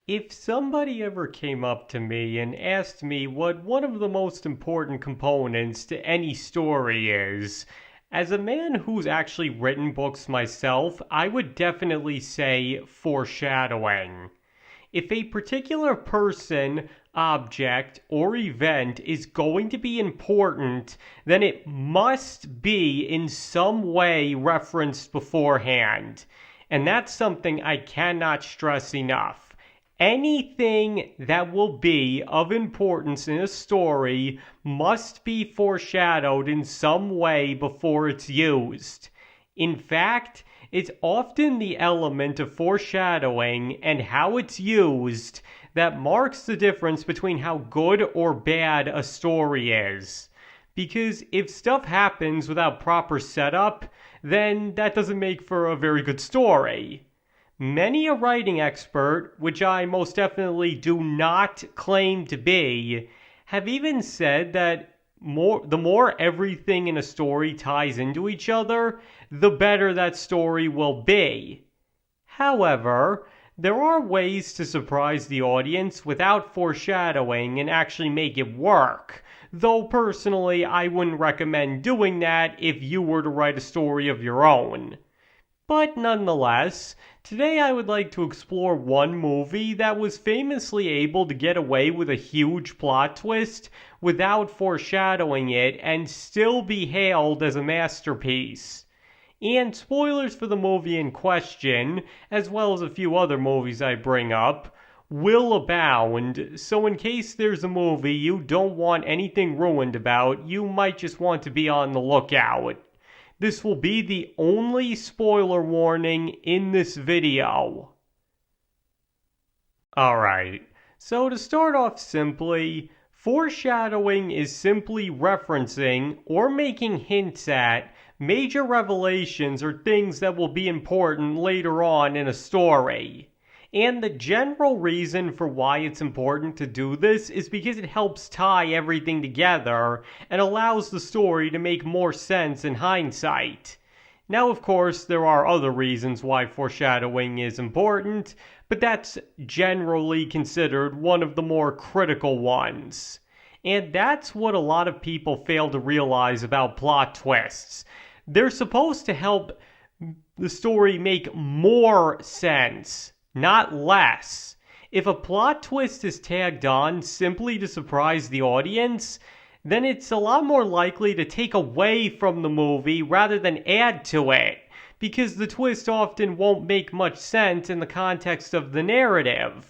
If somebody ever came up to me and asked me what one of the most important components to any story is, as a man who's actually written books myself, I would definitely say foreshadowing. If a particular person, object, or event is going to be important, then it must be in some way referenced beforehand. And that's something I cannot stress enough. Anything that will be of importance in a story must be foreshadowed in some way before it's used. In fact, it's often the element of foreshadowing and how it's used that marks the difference between how good or bad a story is. Because if stuff happens without proper setup, then that doesn't make for a very good story. Many a writing expert, which I most definitely do not claim to be, have even said that the more everything in a story ties into each other, the better that story will be. However, there are ways to surprise the audience without foreshadowing and actually make it work. Though personally, I wouldn't recommend doing that if you were to write a story of your own. But nonetheless, today I would like to explore one movie that was famously able to get away with a huge plot twist without foreshadowing it and still be hailed as a masterpiece. And spoilers for the movie in question, as well as a few other movies I bring up, will abound, so in case there's a movie you don't want anything ruined about, you might just want to be on the lookout. This will be the only spoiler warning in this video. Alright, so to start off simply, foreshadowing is simply referencing or making hints at major revelations or things that will be important later on in a story. And the general reason for why it's important to do this is because it helps tie everything together and allows the story to make more sense in hindsight. Now, of course, there are other reasons why foreshadowing is important, but that's generally considered one of the more critical ones. And that's what a lot of people fail to realize about plot twists. They're supposed to help the story make more sense, not less. If a plot twist is tagged on simply to surprise the audience, then it's a lot more likely to take away from the movie rather than add to it, because the twist often won't make much sense in the context of the narrative.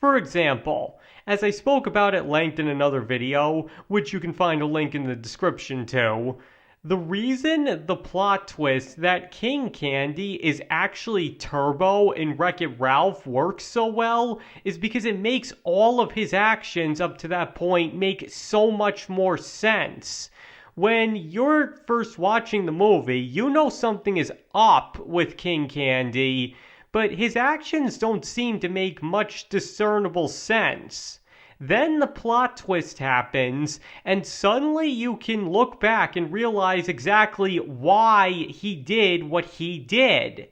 For example, as I spoke about at length in another video, which you can find a link in the description to, the reason the plot twist that King Candy is actually Turbo in Wreck-It Ralph works so well is because it makes all of his actions up to that point make so much more sense. When you're first watching the movie, you know something is up with King Candy, but his actions don't seem to make much discernible sense. Then the plot twist happens, and suddenly you can look back and realize exactly why he did what he did.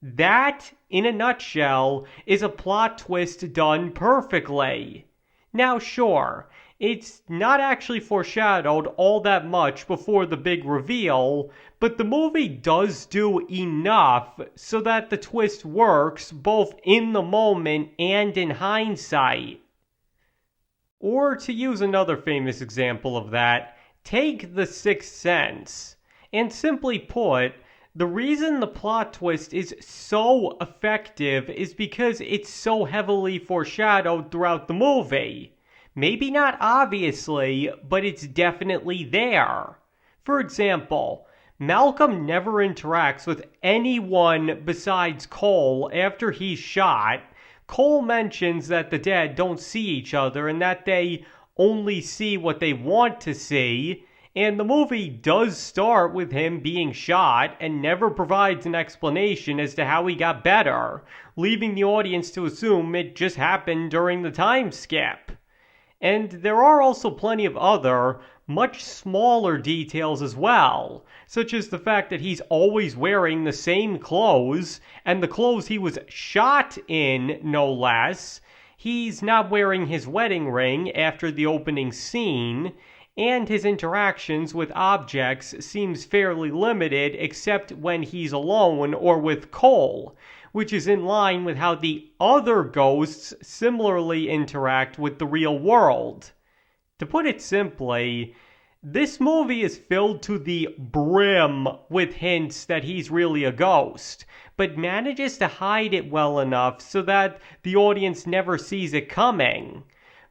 That, in a nutshell, is a plot twist done perfectly. Now, sure, it's not actually foreshadowed all that much before the big reveal, but the movie does do enough so that the twist works both in the moment and in hindsight. Or to use another famous example of that, take The Sixth Sense. And simply put, the reason the plot twist is so effective is because it's so heavily foreshadowed throughout the movie. Maybe not obviously, but it's definitely there. For example, Malcolm never interacts with anyone besides Cole after he's shot. Cole mentions that the dead don't see each other and that they only see what they want to see, and the movie does start with him being shot and never provides an explanation as to how he got better, leaving the audience to assume it just happened during the time skip. And there are also plenty of other, much smaller details as well, such as the fact that he's always wearing the same clothes, and the clothes he was shot in, no less. He's not wearing his wedding ring after the opening scene, and his interactions with objects seems fairly limited except when he's alone or with Cole, which is in line with how the other ghosts similarly interact with the real world. To put it simply, this movie is filled to the brim with hints that he's really a ghost, but manages to hide it well enough so that the audience never sees it coming.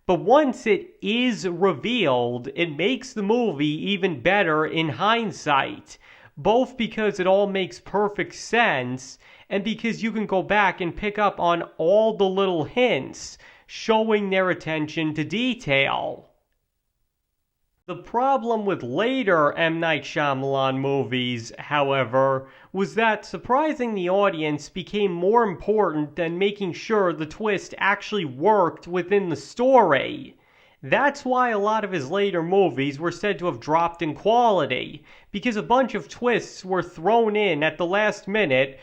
But once it is revealed, it makes the movie even better in hindsight, both because it all makes perfect sense and because you can go back and pick up on all the little hints, showing their attention to detail. The problem with later M. Night Shyamalan movies, however, was that surprising the audience became more important than making sure the twist actually worked within the story. That's why a lot of his later movies were said to have dropped in quality, because a bunch of twists were thrown in at the last minute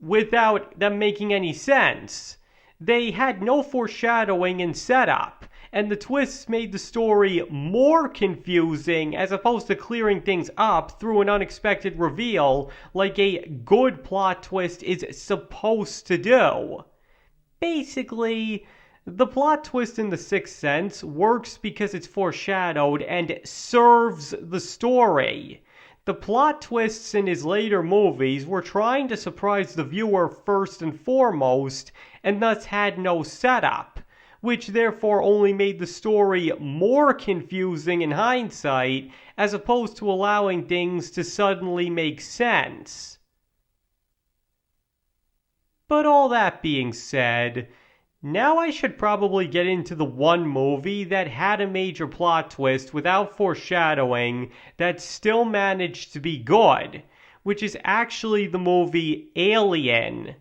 without them making any sense. They had no foreshadowing and setup, and the twists made the story more confusing as opposed to clearing things up through an unexpected reveal like a good plot twist is supposed to do. Basically, the plot twist in The Sixth Sense works because it's foreshadowed and serves the story. The plot twists in his later movies were trying to surprise the viewer first and foremost, and thus had no setup, which therefore only made the story more confusing in hindsight, as opposed to allowing things to suddenly make sense. But all that being said, now I should probably get into the one movie that had a major plot twist without foreshadowing that still managed to be good, which is actually the movie Alien.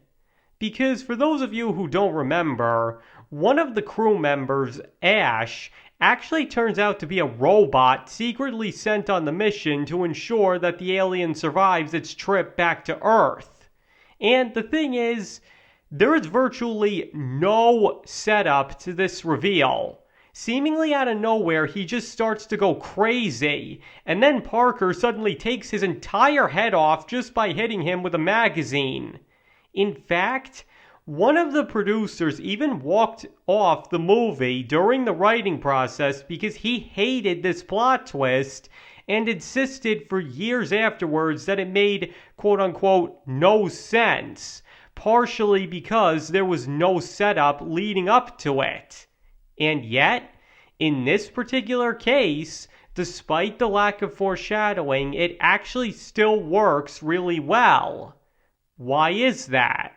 Because for those of you who don't remember, one of the crew members, Ash, actually turns out to be a robot secretly sent on the mission to ensure that the alien survives its trip back to Earth. And the thing is, there is virtually no setup to this reveal. Seemingly out of nowhere, he just starts to go crazy, and then Parker suddenly takes his entire head off just by hitting him with a magazine. In fact, one of the producers even walked off the movie during the writing process because he hated this plot twist and insisted for years afterwards that it made quote-unquote no sense, partially because there was no setup leading up to it. And yet, in this particular case, despite the lack of foreshadowing, it actually still works really well. Why is that?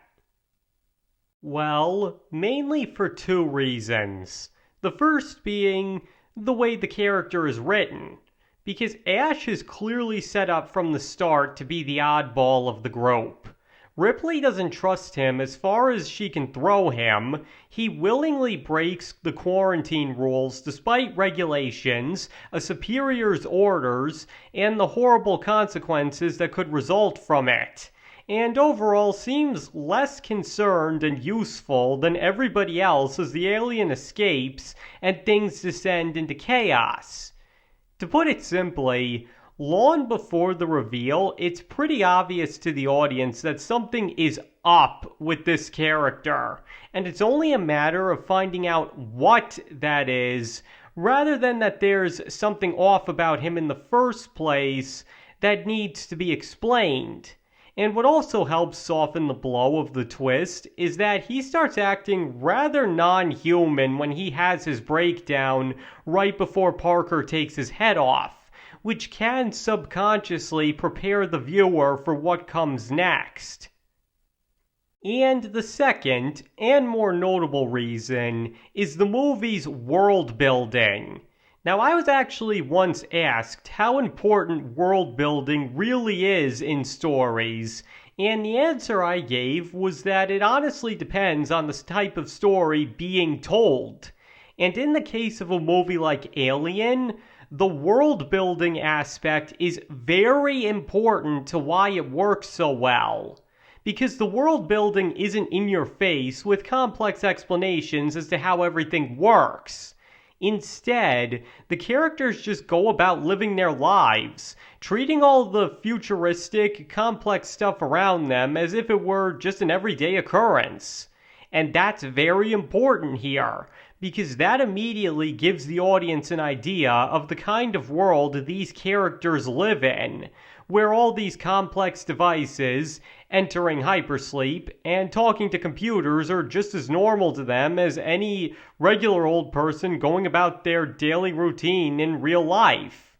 Well, mainly for two reasons. The first being the way the character is written, because Ash is clearly set up from the start to be the oddball of the group. Ripley doesn't trust him as far as she can throw him. He willingly breaks the quarantine rules despite regulations, a superior's orders, and the horrible consequences that could result from it, and overall seems less concerned and useful than everybody else as the alien escapes and things descend into chaos. To put it simply, long before the reveal, it's pretty obvious to the audience that something is up with this character, and it's only a matter of finding out what that is, rather than that there's something off about him in the first place that needs to be explained. And what also helps soften the blow of the twist is that he starts acting rather non-human when he has his breakdown right before Parker takes his head off, which can subconsciously prepare the viewer for what comes next. And the second, and more notable reason, is the movie's world building. Now, I was actually once asked how important world building really is in stories, and the answer I gave was that it honestly depends on the type of story being told. And in the case of a movie like Alien, the world building aspect is very important to why it works so well. because the world building isn't in your face with complex explanations as to how everything works. Instead, the characters just go about living their lives, treating all the futuristic, complex stuff around them as if it were just an everyday occurrence. And that's very important here, because that immediately gives the audience an idea of the kind of world these characters live in, where all these complex devices, entering hypersleep, and talking to computers are just as normal to them as any regular old person going about their daily routine in real life.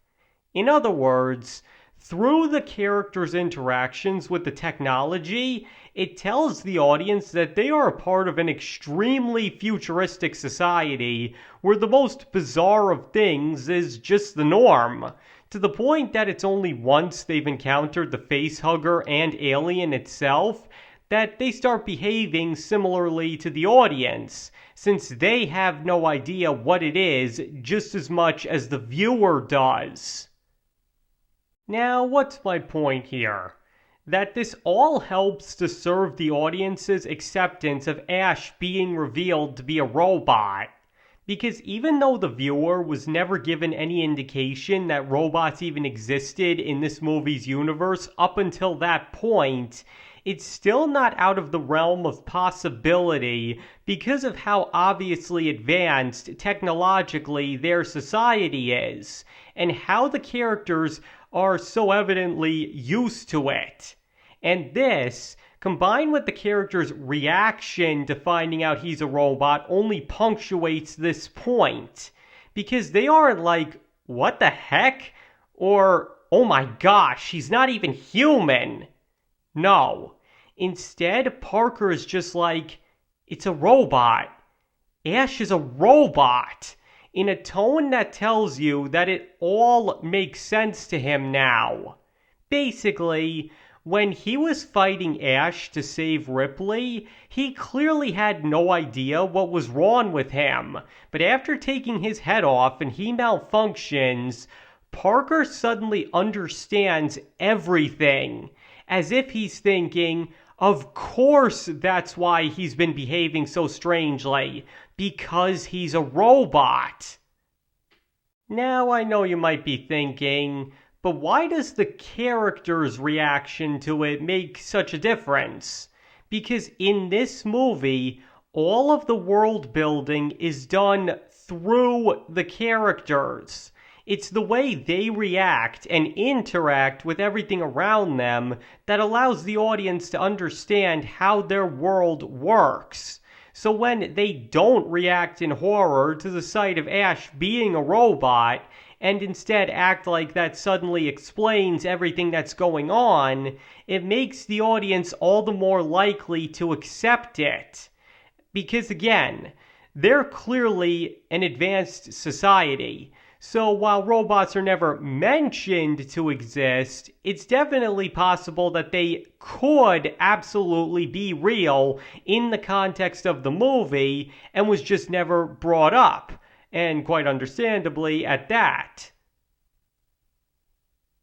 In other words, through the characters' interactions with the technology, it tells the audience that they are a part of an extremely futuristic society where the most bizarre of things is just the norm, to the point that it's only once they've encountered the facehugger and alien itself that they start behaving similarly to the audience, since they have no idea what it is just as much as the viewer does. Now, what's my point here? That this all helps to serve the audience's acceptance of Ash being revealed to be a robot. Because even though the viewer was never given any indication that robots even existed in this movie's universe up until that point, it's still not out of the realm of possibility because of how obviously advanced technologically their society is, and how the characters are so evidently used to it. And this, combined with the character's reaction to finding out he's a robot, only punctuates this point. Because they aren't like, what the heck? Or, oh my gosh, he's not even human. No. Instead, Parker is just like, it's a robot. Ash is a robot. In a tone that tells you that it all makes sense to him now. Basically, when he was fighting Ash to save Ripley, he clearly had no idea what was wrong with him. But after taking his head off and he malfunctions, Parker suddenly understands everything. As if he's thinking, of course that's why he's been behaving so strangely. Because he's a robot. Now I know you might be thinking, but why does the character's reaction to it make such a difference? Because in this movie, all of the world building is done through the characters. It's the way they react and interact with everything around them that allows the audience to understand how their world works. So when they don't react in horror to the sight of Ash being a robot, and instead act like that suddenly explains everything that's going on, it makes the audience all the more likely to accept it. Because again, they're clearly an advanced society. So while robots are never mentioned to exist, it's definitely possible that they could absolutely be real in the context of the movie and was just never brought up, and quite understandably at that.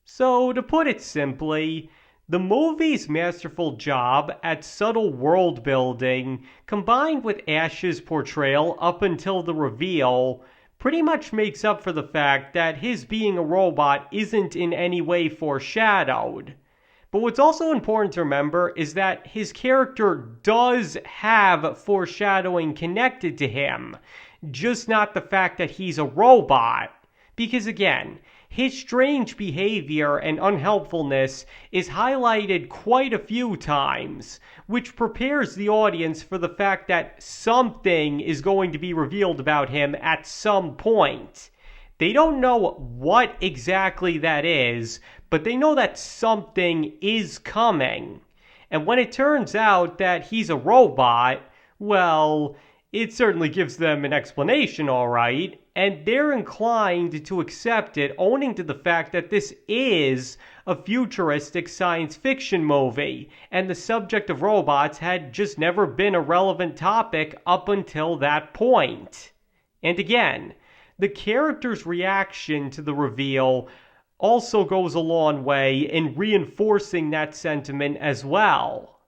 So to put it simply, the movie's masterful job at subtle world building, combined with Ash's portrayal up until the reveal, pretty much makes up for the fact that his being a robot isn't in any way foreshadowed. But what's also important to remember is that his character does have foreshadowing connected to him, just not the fact that he's a robot. Because again, his strange behavior and unhelpfulness is highlighted quite a few times, which prepares the audience for the fact that something is going to be revealed about him at some point. They don't know what exactly that is, but they know that something is coming. And when it turns out that he's a robot, well, it certainly gives them an explanation, all right, and they're inclined to accept it, owning to the fact that this is a futuristic science fiction movie, and the subject of robots had just never been a relevant topic up until that point. And again, the character's reaction to the reveal also goes a long way in reinforcing that sentiment as well.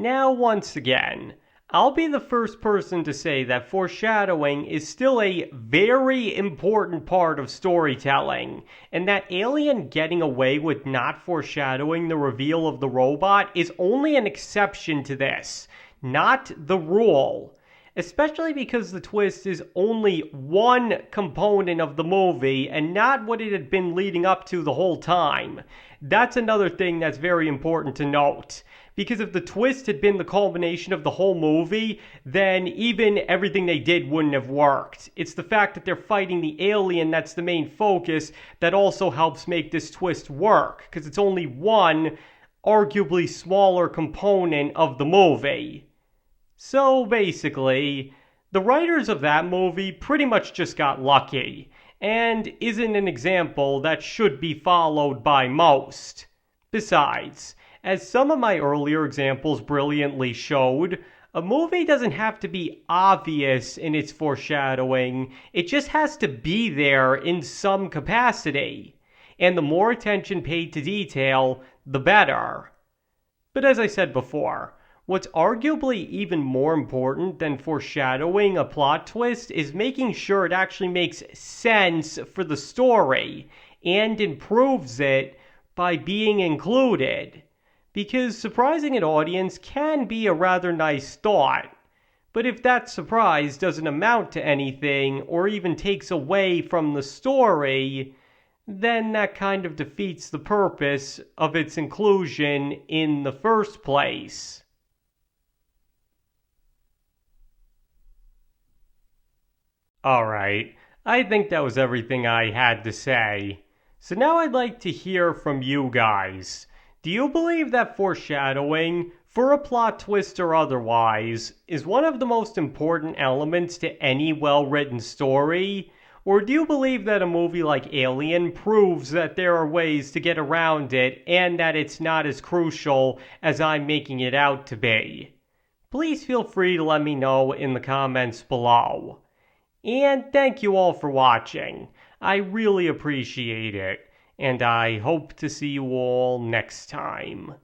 Now, once again, I'll be the first person to say that foreshadowing is still a very important part of storytelling, and that Alien getting away with not foreshadowing the reveal of the robot is only an exception to this, not the rule. Especially because the twist is only one component of the movie and not what it had been leading up to the whole time. That's another thing that's very important to note. Because if the twist had been the culmination of the whole movie, then even everything they did wouldn't have worked. It's the fact that they're fighting the alien that's the main focus that also helps make this twist work, because it's only one, arguably smaller component of the movie. So basically, the writers of that movie pretty much just got lucky, and isn't an example that should be followed by most. Besides, as some of my earlier examples brilliantly showed, a movie doesn't have to be obvious in its foreshadowing, it just has to be there in some capacity. And the more attention paid to detail, the better. But as I said before, what's arguably even more important than foreshadowing a plot twist is making sure it actually makes sense for the story and improves it by being included. Because surprising an audience can be a rather nice thought. But if that surprise doesn't amount to anything or even takes away from the story, then that kind of defeats the purpose of its inclusion in the first place. Alright, I think that was everything I had to say. So now I'd like to hear from you guys. Do you believe that foreshadowing, for a plot twist or otherwise, is one of the most important elements to any well-written story? Or do you believe that a movie like Alien proves that there are ways to get around it and that it's not as crucial as I'm making it out to be? Please feel free to let me know in the comments below. And thank you all for watching. I really appreciate it, and I hope to see you all next time.